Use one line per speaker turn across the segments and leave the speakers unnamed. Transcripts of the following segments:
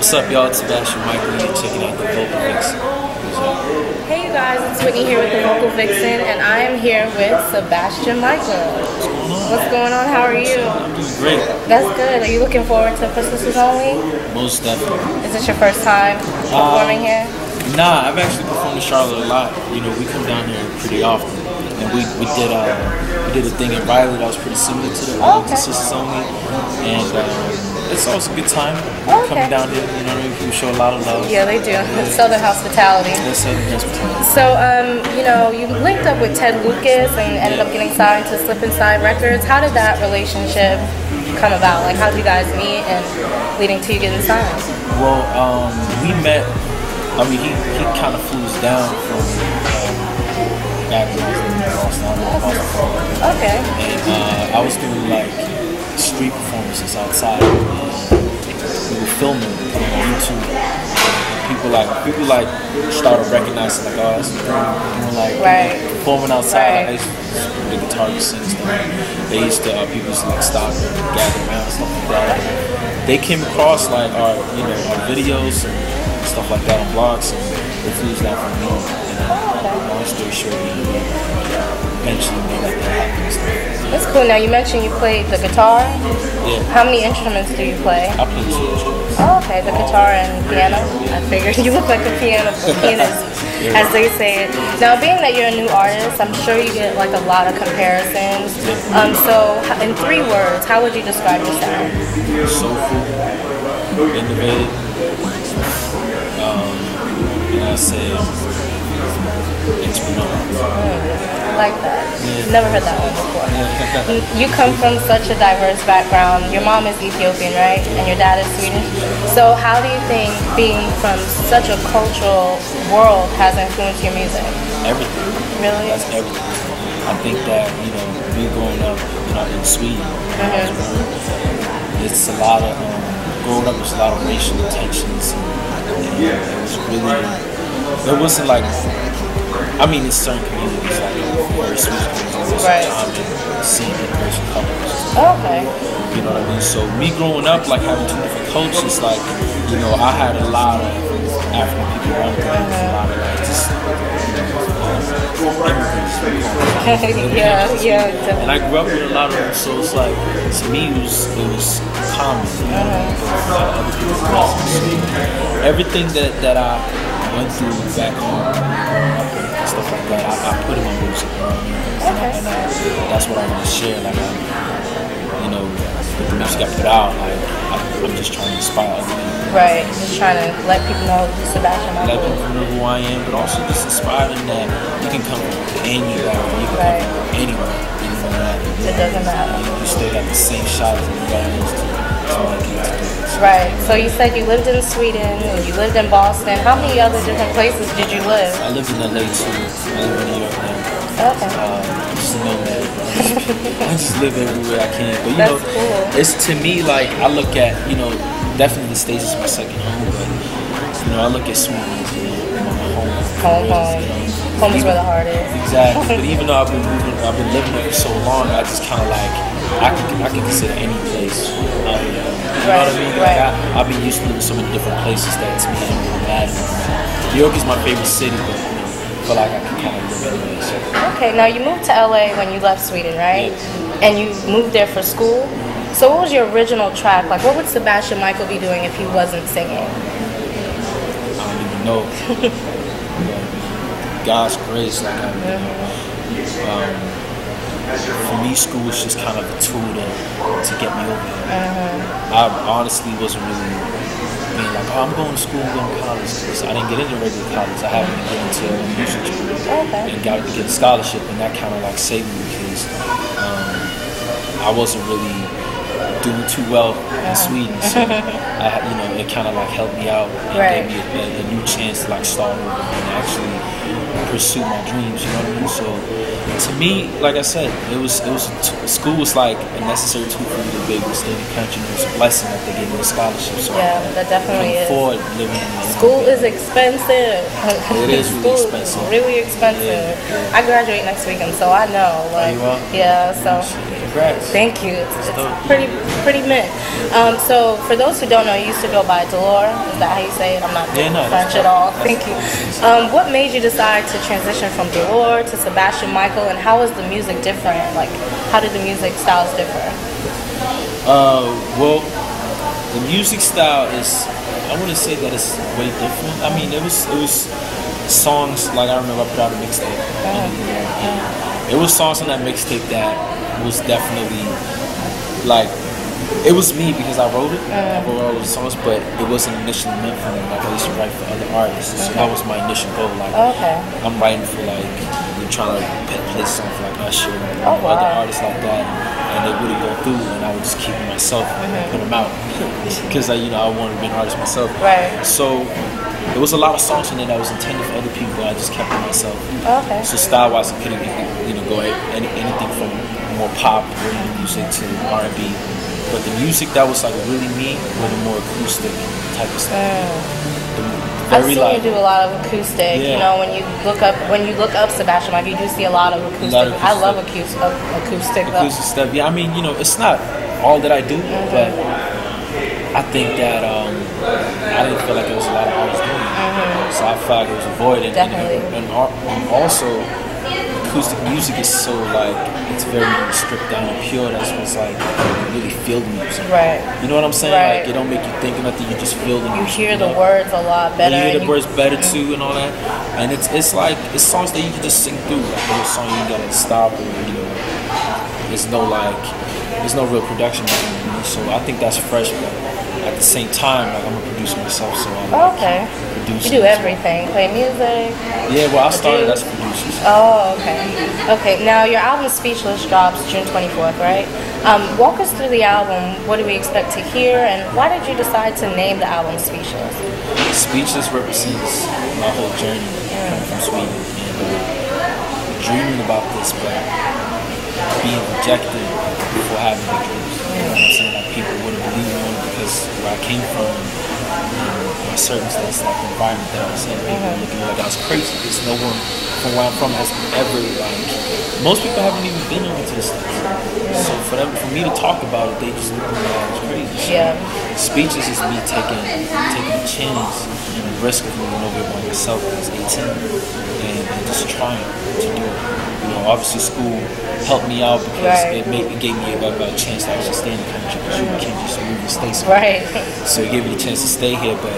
What's up, y'all? It's Sebastian Mikael. You're checking out the Vocal Vixen.
Hey you guys, it's Whitney here with the Vocal Vixen, and I am here with Sebastian Mikael.
What's going on?
How are you?
I'm doing great.
That's good. Are you looking forward to Christmas Only?
Most definitely.
Is this your first time performing here?
Nah, I've actually performed in Charlotte a lot. You know, we come down here pretty often, and we did a thing in Riley that was pretty similar to the Sisters Only, and it's always a good time coming down here. You know what I mean? People show a lot of love.
Yeah, they do. Southern hospitality.
Southern hospitality.
So, you know, you linked up with Ted Lucas and ended up getting signed to Slip Inside Records. How did that relationship come about? Like, how did you guys meet and leading to you getting signed?
Well, we met. I mean, he kind of flew us down from back when I was living in Boston.
Okay.
And I was doing like street performances outside. We were filming on YouTube. And people started recognizing like, oh, that's doing like performing outside. Like, the guitarists and stuff. They used to people used to like stop and gather around and stuff like that. They came across like our videos and stuff like that on blogs, and they flew that from me. And long story short, eventually made that happen.
That's cool. Now you mentioned you played the guitar.
Yeah.
How many instruments do you play?
I play 2 instruments.
Oh, okay. The guitar and piano. I figured you look like a pianist, as they say it. Now, being that you're a new artist, I'm sure you get like a lot of comparisons. So, in 3 words, how would you describe your sound?
Soulful, innovative. And I say instrumental.
I like that. Yeah. Never heard that one before. You come from such a diverse background. Your mom is Ethiopian, right? And your dad is Swedish. So how do you think being from such a cultural world has influenced your music?
Everything.
Really?
That's everything. I think that, me growing up, in Sweden, it's a lot of growing up, there's a lot of racial tensions. It was really, there wasn't like, in certain communities, like very Swedish communities, common seeing interracial couples.
Okay.
You know what I mean? So me growing up, like having 2 different cultures, like, I had a lot of African people around me, a lot of like just,
yeah.
And I grew up with a lot of them, so it's like, to me, it was common. A lot of other people. Everything that I went through back home, and stuff like that, I put in my music. And that's what I want to share. Like, with the music I put out, like, I'm just trying to inspire other people.
Right, just trying to let people know who Sebastian Mikael is.
Let people know who I am, but also just inspire them that you can come from any background, you can come from anywhere. It doesn't matter.
It doesn't matter.
You still got the same shot as everybody else to do.
Right. So you said you lived in Sweden and you lived in Boston. How many other different places did you live?
I lived in LA too. I live in New York now.
Okay.
I'm just a nomad. I just live everywhere I can. But
That's cool.
It's to me like I look at, definitely the States is my second home, but I look at Sweden as my home.
Home is where the heart is.
Exactly. But even though I've been living there for so long, I just kind of like I can consider any place. You know what I mean? Like I've been used to living in so many different places that to me don't really matter. New York is my favorite city, but I feel like I can kind of live anywhere. So.
Okay, now you moved to LA when you left Sweden, right?
Yeah.
And you moved there for school. So what was your original track? Like, what would Sebastian Mikael be doing if he wasn't singing?
I don't even know. God's grace, like for me, school was just kind of a tool to get me over here. I honestly wasn't really being like, I'm going to school, I'm going to college, because I didn't get into regular college. I happened to get into a music school and got to get a scholarship, and that kind of like saved me because I wasn't really doing too well in Sweden, so it kind of like helped me out and gave me a new chance to like start over and actually pursue my dreams. You know what I mean? So to me, like I said, school was like a necessary tool for me to be able to stay in the country. It was a blessing that they gave me a scholarship. So
that definitely is.
Living in
school is expensive.
It is really expensive.
Really expensive. I graduate next weekend, so I know. Like,
you are?
Yeah, so
Congrats.
Thank you. It's pretty mint. So for those who don't know, you used to go by Delore. Is that how you say it? I'm not French at all. Thank you. What made you decide to transition from Delore to Sebastian Mikael, and how is the music different? Like, how did the music styles differ?
Well, the music style is, I wouldn't say that it's way different. I mean, it was songs, like I remember I put out a mixtape. It was songs on that mixtape that was definitely, like, it was me because I wrote it. I wrote all the songs, but it wasn't initially meant for me. Like, I used to write for other artists. So that was my initial goal. Like, I'm writing for, like, you're trying to play songs for, like, Usher and other artists like that. And they wouldn't go through, and I would just keep them myself and put them out. Because, I wanted to be an artist myself.
Right.
So there was a lot of songs in there that was intended for other people, but I just kept it myself. So style-wise, it couldn't, go anything from more pop music to R&B. But the music that was like really me was the more acoustic type of stuff.
I've seen you do a lot of acoustic. You know, when you look up Sebastian, like you do see a lot of acoustic. I love acoustic
stuff. Yeah, I mean, it's not all that I do, but I think that I didn't feel like there was a lot of artists doing it, so I felt like it was a void. And also, acoustic music is so like it's very stripped down and pure. That's what's like you really feel the music.
Right.
You know what I'm saying? Like it don't make you think nothing. You just feel the music.
You hear the words a lot better.
You hear the words better too and all that. And it's like it's songs that you can just sing through. Like a song you gotta stop or there's no real production. So I think that's fresh, but at the same time, like I'm a producer myself, so I'm
you do everything. Play music.
Yeah, well I started as a producer.
Oh, okay. Now your album Speechless drops June 24th, right? Walk us through the album. What do we expect to hear, and why did you decide to name the album Speechless?
Speechless represents my whole journey coming from Sweden and dreaming about this, but being rejected before having the dreams. You know what I'm saying? Like people wouldn't believe me because where I came from, my circumstances, like the environment that I was in, people were looking like I was crazy because no one from where I'm from has ever most people haven't even been over to the States. So for me to talk about it, they just look at me like I was crazy. So Speechless is me taking a chance and a risk of moving over by myself when I was 18 and just trying to do it. Obviously school helped me out because it gave me a chance to actually stay in the country because you can't just move and stay somewhere. So it gave me the chance to stay here, but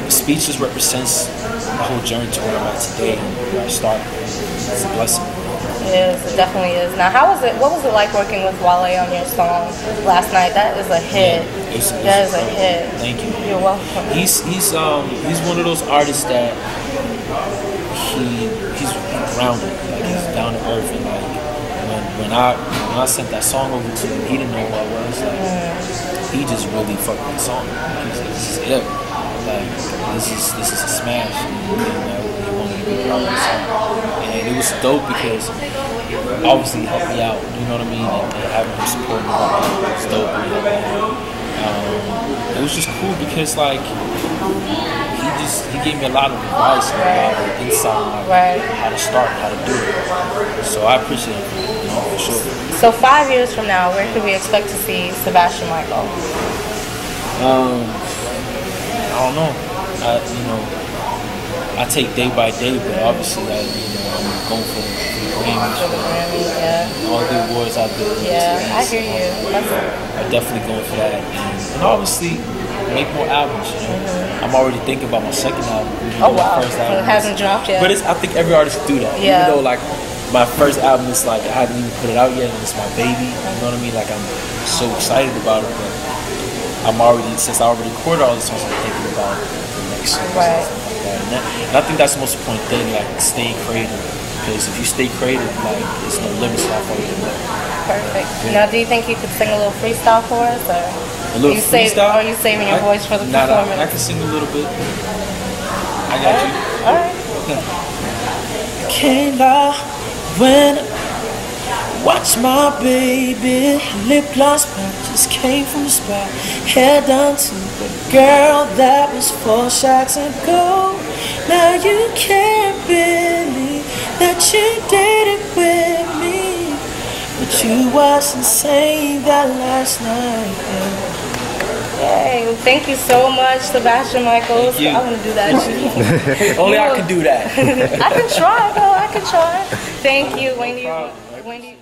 Speechless represents the whole journey to where I'm at today and where I started. It's a blessing.
It is, it definitely is. Now, what was it like working with Wale on your song last night? That is a hit. That is a hit.
Thank you.
You're welcome.
He's one of those artists that he's grounded, like he's down to earth, and like when I sent that song over to him, he didn't know who I was. Like he just really fucked with the song. This is it. Like this is a smash. He wanted to be part of the song, and it was dope because obviously he helped me out. You know what I mean? And having him support me was dope. It was just cool because like he gave me a lot of advice and a lot of insight on how to start, how to do it. So I appreciate it, for sure.
So 5 years from now, where could we expect to see Sebastian Mikael?
I don't know. I take day by day, but obviously I'm going for the Grammys, all the awards out there.
Yeah, I hear you.
I'm definitely going for that, and obviously make more albums. I'm already thinking about my second album.
Wow! It hasn't dropped yet.
But I think every artist do that. Even though like my first album is like I haven't even put it out yet, and it's my baby. You know what I mean? Like I'm so excited about it, but since I already recorded all the songs, I'm thinking about the next songs and stuff like that. And I think that's the most important thing, like staying creative. Because if you stay creative, like there's no limits to how far you can go.
Perfect. Now, do you think you could sing a little freestyle for us, or
a little freestyle?
Or are you saving your voice for the performance?
I can sing a little bit. I got you.
All right.
Can't lie when I watch my baby lip gloss back just came from the spot, head down to the girl that was 4 shots ago. Now you can't believe that she did it with me, but But you wasn't saying that last night.
Yay. Thank you so much, Sebastian Mikael.
Thank you.
I'm gonna do that.
Only I can do that.
I can try, though. I can try. Thank you, Wendy. Wendy.